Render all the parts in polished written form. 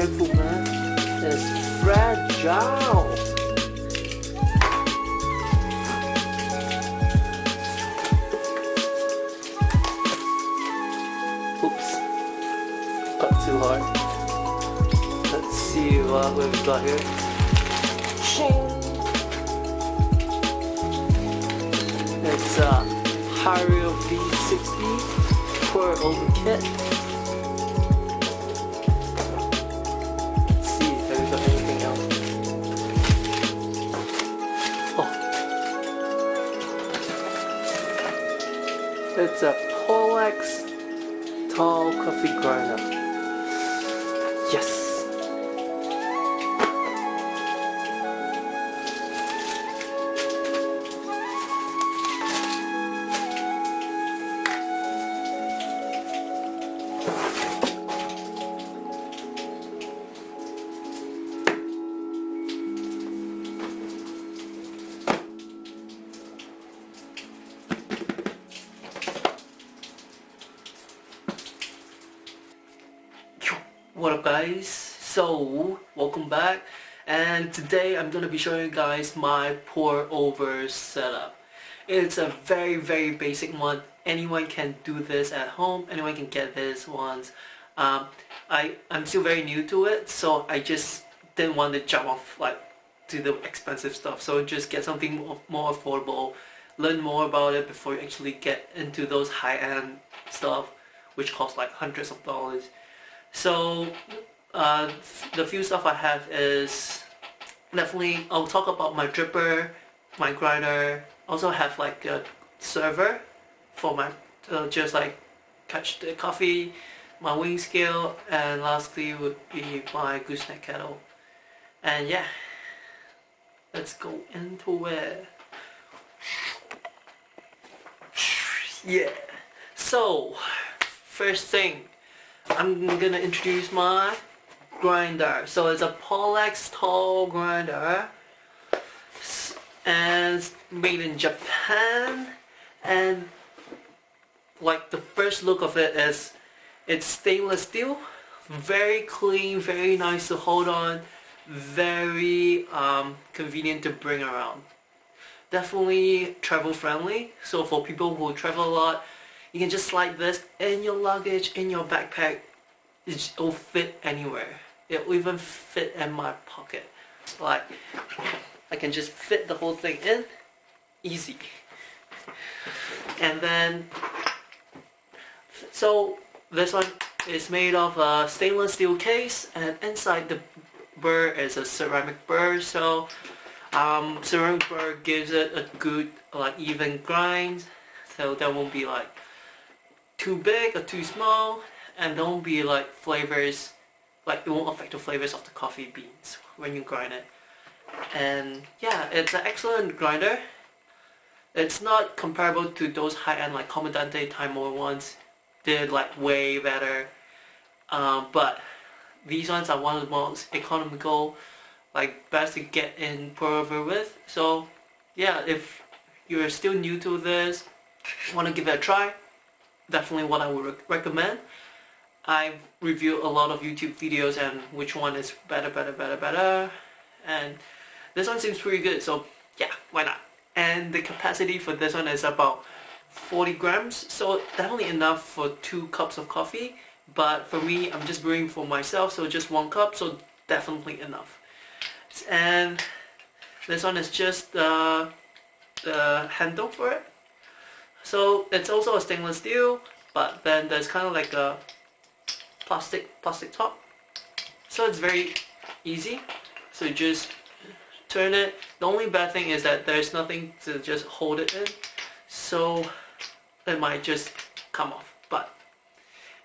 careful, man. It's fragile. Oops. Got too hard. Let's see what we've got here. It's a Hario V60 pour over kit. Let's see if we've got anything else. Oh. It's a Porlex tall coffee grinder. Yes. What up guys, so welcome back, and today I'm going to be showing you guys my pour over setup. It's a very basic one. Anyone can do this at home, anyone can get this once. I'm still very new to it, so I just didn't want to jump off to the expensive stuff, so just get something more affordable, learn more about it before you actually get into those high-end stuff which cost like hundreds of dollars. So the few stuff I have is definitely, I'll talk about my dripper, my grinder. Also have like a server for my just like catch the coffee, my weighing scale, and lastly would be my gooseneck kettle. And yeah, let's go into it. Yeah. So first thing, I'm gonna introduce my grinder. So it's a Porlex tall grinder, and it's made in Japan. And like the first look of it is, it's stainless steel, very clean, very nice to hold on, very convenient to bring around. Definitely travel friendly. So for people who travel a lot, you can just slide this in your luggage, in your backpack. It'll fit anywhere. It'll even fit in my pocket. Like, I can just fit the whole thing in. Easy. And then, so this one is made of a stainless steel case, and inside the burr is a ceramic burr. So ceramic burr gives it a good even grind, so there won't be like too big or too small, and don't be like flavors, like it won't affect the flavors of the coffee beans when you grind it. And yeah, it's an excellent grinder. It's not comparable to those high-end like Comandante Timor ones. They're like way better, but these ones are one of the most economical, like best to get in pour over with. So yeah, if you're still new to this, want to give it a try, definitely what I would recommend. I've reviewed a lot of YouTube videos and which one is better, and this one seems pretty good, so yeah, why not? And the capacity for this one is about 40 grams, so definitely enough for 2 cups of coffee. But for me, I'm just brewing for myself, so just 1 cup, so definitely enough. And this one is just the handle for it. So it's also a stainless steel, but then there's kind of like a plastic top. So it's very easy. So you just turn it. The only bad thing is that there's nothing to just hold it in, so it might just come off. But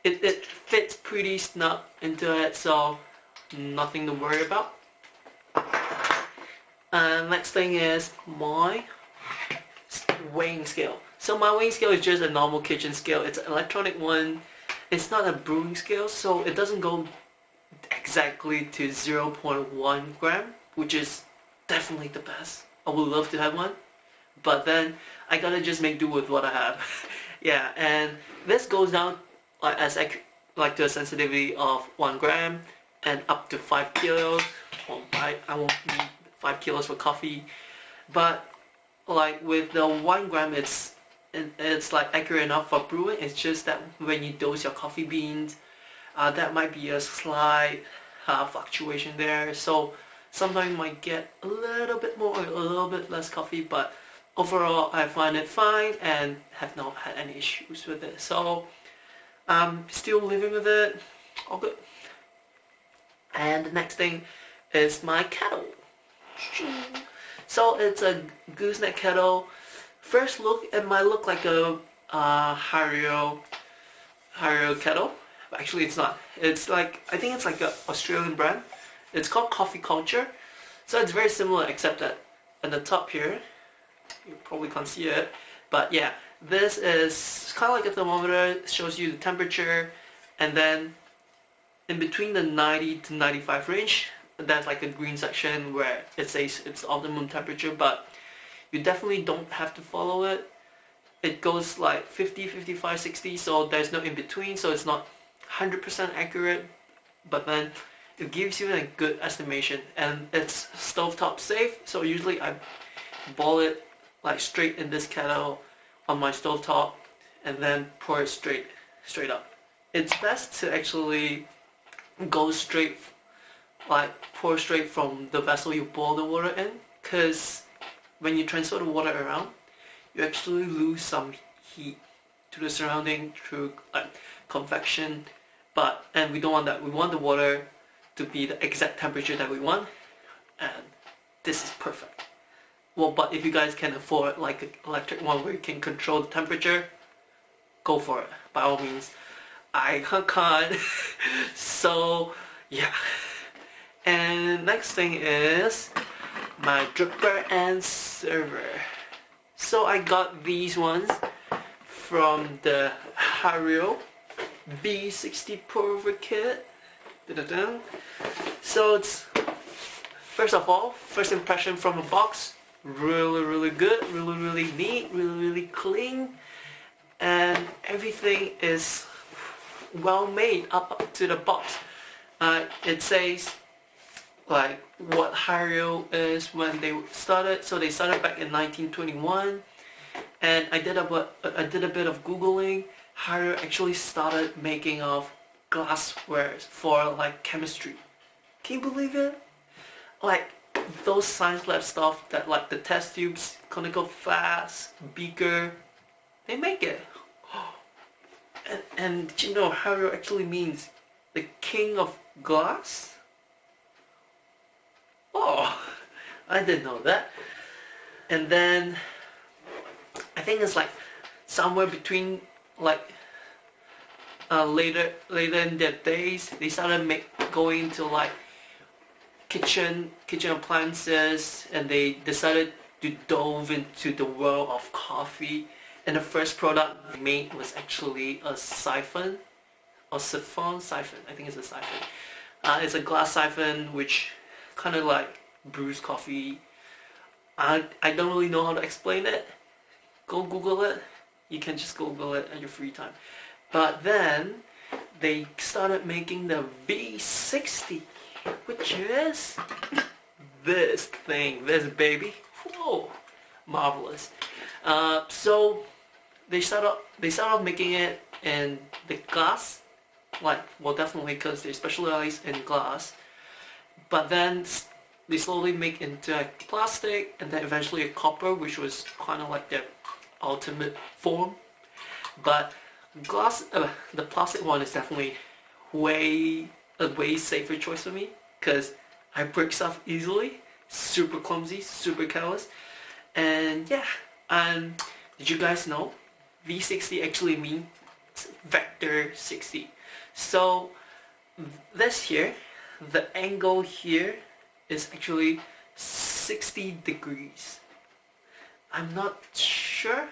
it fits pretty snug into it, so nothing to worry about. And next thing is my weighing scale. So my weighing scale is just a normal kitchen scale. It's an electronic one. It's not a brewing scale, so it doesn't go exactly to 0.1 gram, which is definitely the best. I would love to have one, but then I gotta just make do with what I have. Yeah, and this goes down like to a sensitivity of 1 gram, and up to 5 kilos. Well, I won't need 5 kilos for coffee, but like with the 1 gram, it's like accurate enough for brewing. It's just that when you dose your coffee beans, that might be a slight fluctuation there. So sometimes you might get a little bit more or a little bit less coffee, but overall I find it fine and have not had any issues with it. So I'm still living with it, all good. And the next thing is my kettle. So it's a gooseneck kettle. First look, it might look like a Hario kettle. But actually it's not. It's like, I think it's like an Australian brand. It's called Coffee Culture. So it's very similar, except that at the top here, you probably can't see it, but yeah, this is kind of like a thermometer. It shows you the temperature, and then in between the 90 to 95 range, there's like a green section where it says it's optimum temperature, but you definitely don't have to follow it. It goes like 50, 55, 60, so there's no in between, so it's not 100% accurate, but then it gives you a good estimation, and it's stovetop safe. So usually I boil it like straight in this kettle on my stovetop and then pour it straight up. It's best to actually go straight, like pour straight from the vessel you boil the water in, because when you transfer the water around, you actually lose some heat to the surrounding through like convection, and we don't want that. We want the water to be the exact temperature that we want, and this is perfect. Well, but if you guys can afford like an electric one where you can control the temperature, go for it, by all means. I can't. So yeah. And next thing is my dripper and server. So I got these ones from the Hario V60 Pulver kit. Da-da-da. So it's, first of all, first impression from the box, really good, really neat, really clean, and everything is well made up to the box. It says like what Hario is when they started. So they started back in 1921, and I did a bit of googling. Hario actually started making of glassware for like chemistry. Can you believe it? Like those science lab stuff that like the test tubes, conical flask, beaker, they make it. And did you know Hario actually means the king of glass? Oh, I didn't know that. And then I think it's like somewhere between like later in their days, they started going to like kitchen appliances, and they decided to dive into the world of coffee. And the first product they made was actually a siphon, or siphon. I think it's a siphon. It's a glass siphon which kind of like brews coffee. I don't really know how to explain it. Go Google it. You can just Google it at your free time. But then they started making the V60, which is this thing, this baby. Whoa, marvelous. So they started off making it in the glass, like, well, definitely because they specialize in glass. But then they slowly make into a plastic, and then eventually a copper, which was kind of like their ultimate form. But glass, the plastic one is definitely a way safer choice for me, because I break stuff easily, super clumsy, super careless. And yeah, did you guys know V60 actually means vector 60? So this here, the angle here is actually 60 degrees. I'm not sure.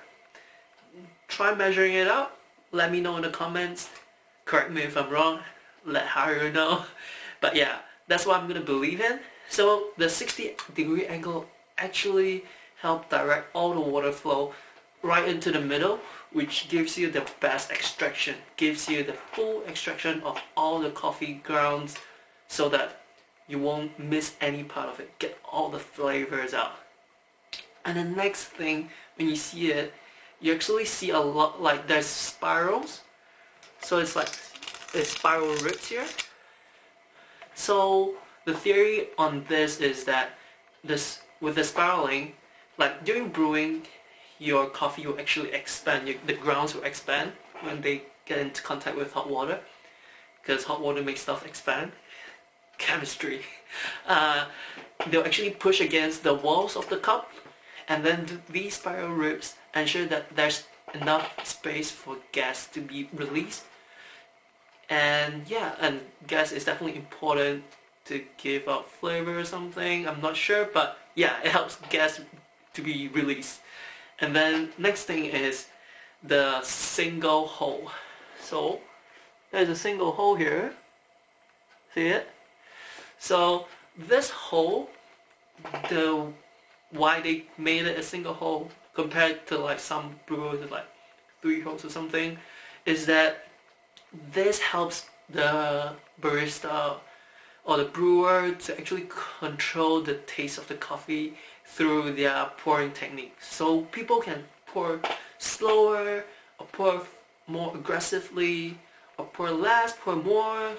Try measuring it out. Let me know in the comments. Correct me if I'm wrong. Let Hario know. But yeah, that's what I'm gonna believe in. So the 60-degree angle actually helps direct all the water flow right into the middle, which gives you the best extraction. Gives you the full extraction of all the coffee grounds so that you won't miss any part of it. Get all the flavors out. And the next thing, when you see it, you actually see a lot, like there's spirals. So it's like there's spiral ribs here. So the theory on this is that this, with the spiraling, like during brewing, your coffee will actually expand, the grounds will expand when they get into contact with hot water, because hot water makes stuff expand. Chemistry. They'll actually push against the walls of the cup, and then these spiral ribs ensure that there's enough space for gas to be released. And yeah, and gas is definitely important to give out flavor or something, I'm not sure, but yeah, it helps gas to be released. And then next thing is the single hole. So there's a single hole here, see it? So this hole, why they made it a single hole compared to like some brewers with like 3 holes or something, is that this helps the barista or the brewer to actually control the taste of the coffee through their pouring technique. So people can pour slower, or pour more aggressively, or pour less, pour more.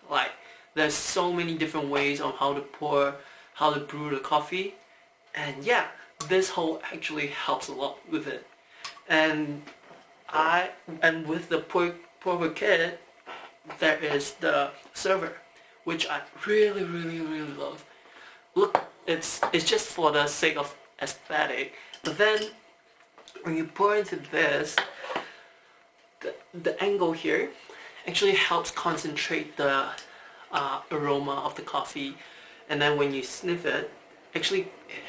Like, there's so many different ways on how to pour, how to brew the coffee. And yeah, this hole actually helps a lot with it. And with the pour kit, there is the server, which I really love. Look, it's just for the sake of aesthetic. But then when you pour into this, the angle here actually helps concentrate the aroma of the coffee, and then when you sniff it, actually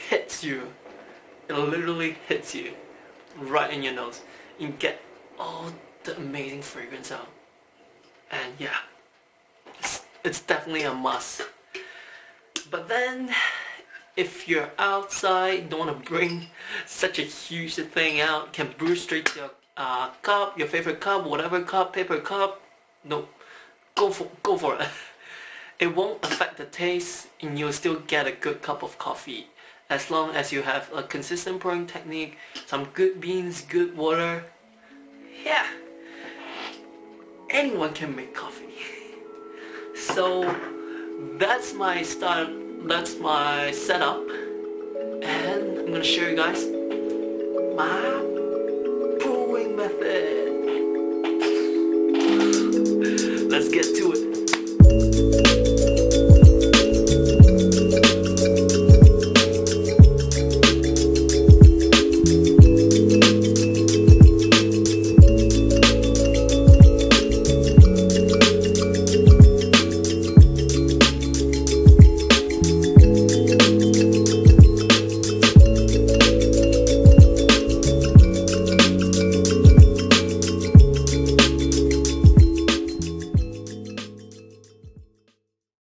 hits you. It literally hits you right in your nose. You get all the amazing fragrance out. And yeah, it's definitely a must. But then, if you're outside, don't want to bring such a huge thing out, can brew straight to your cup, your favorite cup, whatever cup, paper cup. No, go for it. It won't affect the taste, and you'll still get a good cup of coffee, as long as you have a consistent pouring technique, some good beans, good water. Yeah, anyone can make coffee. So that's my start. That's my setup, and I'm gonna show you guys my